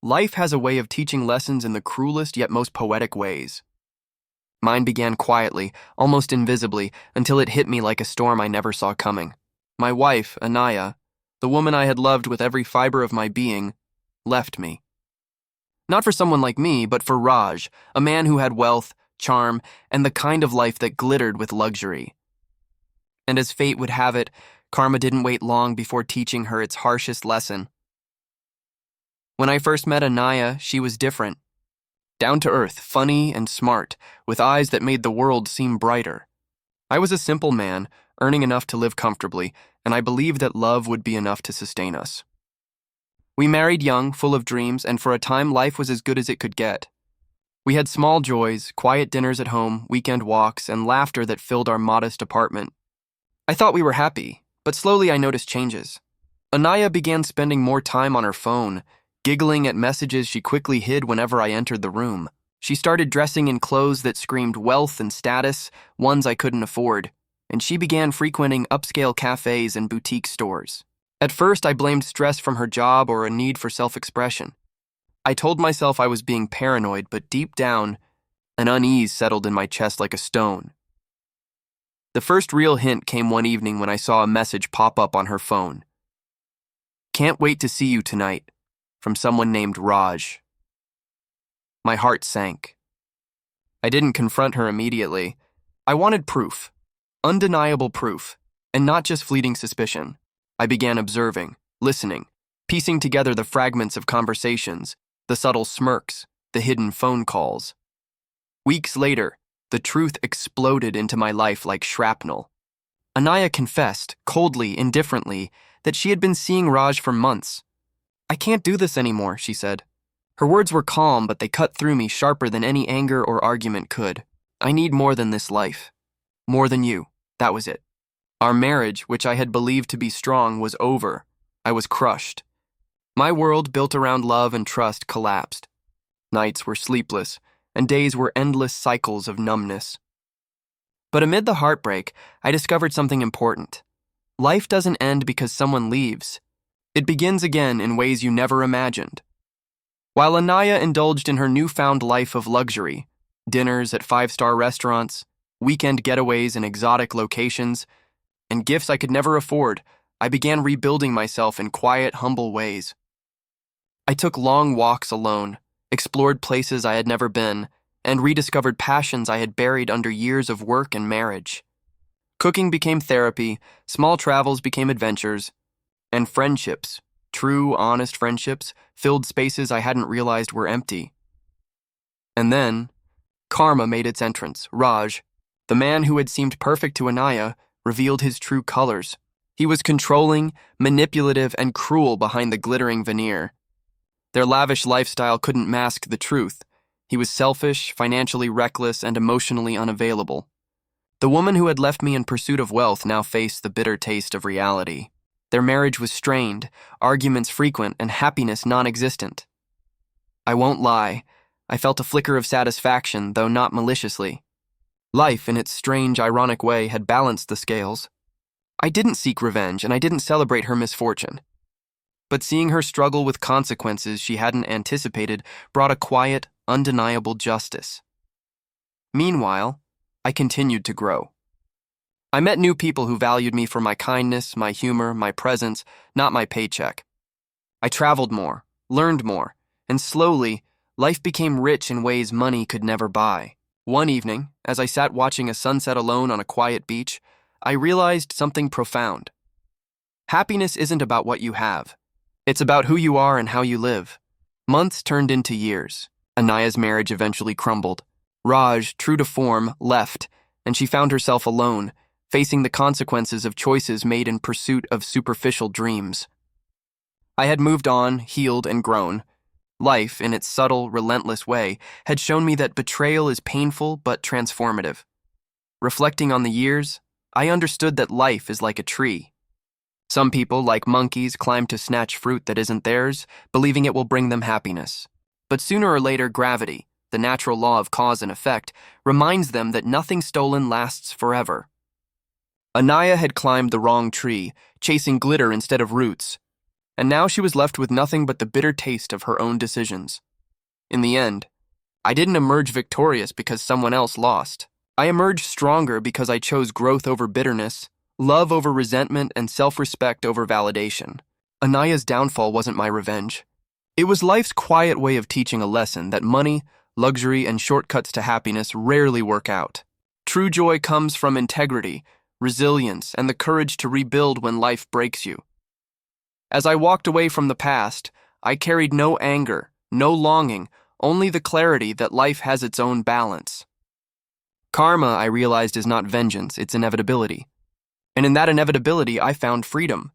Life has a way of teaching lessons in the cruelest yet most poetic ways. Mine began quietly, almost invisibly, until it hit me like a storm I never saw coming. My wife, Anaya, the woman I had loved with every fiber of my being, left me. Not for someone like me, but for Raj, a man who had wealth, charm, and the kind of life that glittered with luxury. And as fate would have it, karma didn't wait long before teaching her its harshest lesson. When I first met Anaya, she was different. Down to earth, funny and smart, with eyes that made the world seem brighter. I was a simple man, earning enough to live comfortably, and I believed that love would be enough to sustain us. We married young, full of dreams, and for a time life was as good as it could get. We had small joys, quiet dinners at home, weekend walks, and laughter that filled our modest apartment. I thought we were happy, but slowly I noticed changes. Anaya began spending more time on her phone, giggling at messages she quickly hid whenever I entered the room. She started dressing in clothes that screamed wealth and status, ones I couldn't afford, and she began frequenting upscale cafes and boutique stores. At first, I blamed stress from her job or a need for self-expression. I told myself I was being paranoid, but deep down, an unease settled in my chest like a stone. The first real hint came one evening when I saw a message pop up on her phone. "Can't wait to see you tonight," from someone named Raj. My heart sank. I didn't confront her immediately. I wanted proof, undeniable proof, and not just fleeting suspicion. I began observing, listening, piecing together the fragments of conversations, the subtle smirks, the hidden phone calls. Weeks later, the truth exploded into my life like shrapnel. Anaya confessed, coldly, indifferently, that she had been seeing Raj for months. "I can't do this anymore," she said. Her words were calm, but they cut through me sharper than any anger or argument could. "I need more than this life. More than you." That was it. Our marriage, which I had believed to be strong, was over. I was crushed. My world, built around love and trust, collapsed. Nights were sleepless, and days were endless cycles of numbness. But amid the heartbreak, I discovered something important. Life doesn't end because someone leaves. It begins again in ways you never imagined. While Anaya indulged in her newfound life of luxury, dinners at five-star restaurants, weekend getaways in exotic locations, and gifts I could never afford, I began rebuilding myself in quiet, humble ways. I took long walks alone, explored places I had never been, and rediscovered passions I had buried under years of work and marriage. Cooking became therapy, small travels became adventures, and friendships, true, honest friendships, filled spaces I hadn't realized were empty. And then, karma made its entrance. Raj, the man who had seemed perfect to Anaya, revealed his true colors. He was controlling, manipulative, and cruel behind the glittering veneer. Their lavish lifestyle couldn't mask the truth. He was selfish, financially reckless, and emotionally unavailable. The woman who had left me in pursuit of wealth now faced the bitter taste of reality. Their marriage was strained, arguments frequent, and happiness non-existent. I won't lie, I felt a flicker of satisfaction, though not maliciously. Life, in its strange, ironic way, had balanced the scales. I didn't seek revenge, and I didn't celebrate her misfortune. But seeing her struggle with consequences she hadn't anticipated brought a quiet, undeniable justice. Meanwhile, I continued to grow. I met new people who valued me for my kindness, my humor, my presence, not my paycheck. I traveled more, learned more, and slowly, life became rich in ways money could never buy. One evening, as I sat watching a sunset alone on a quiet beach, I realized something profound. Happiness isn't about what you have. It's about who you are and how you live. Months turned into years. Anaya's marriage eventually crumbled. Raj, true to form, left, and she found herself alone, facing the consequences of choices made in pursuit of superficial dreams. I had moved on, healed, and grown. Life, in its subtle, relentless way, had shown me that betrayal is painful but transformative. Reflecting on the years, I understood that life is like a tree. Some people, like monkeys, climb to snatch fruit that isn't theirs, believing it will bring them happiness. But sooner or later, gravity, the natural law of cause and effect, reminds them that nothing stolen lasts forever. Anaya had climbed the wrong tree, chasing glitter instead of roots. and now she was left with nothing but the bitter taste of her own decisions. In the end, I didn't emerge victorious because someone else lost. I emerged stronger because I chose growth over bitterness, love over resentment, and self-respect over validation. Anaya's downfall wasn't my revenge. It was life's quiet way of teaching a lesson that money, luxury, and shortcuts to happiness rarely work out. True joy comes from integrity, resilience, and the courage to rebuild when life breaks you. As I walked away from the past, I carried no anger, no longing, only the clarity that life has its own balance. Karma, I realized, is not vengeance, it's inevitability. And in that inevitability, I found freedom.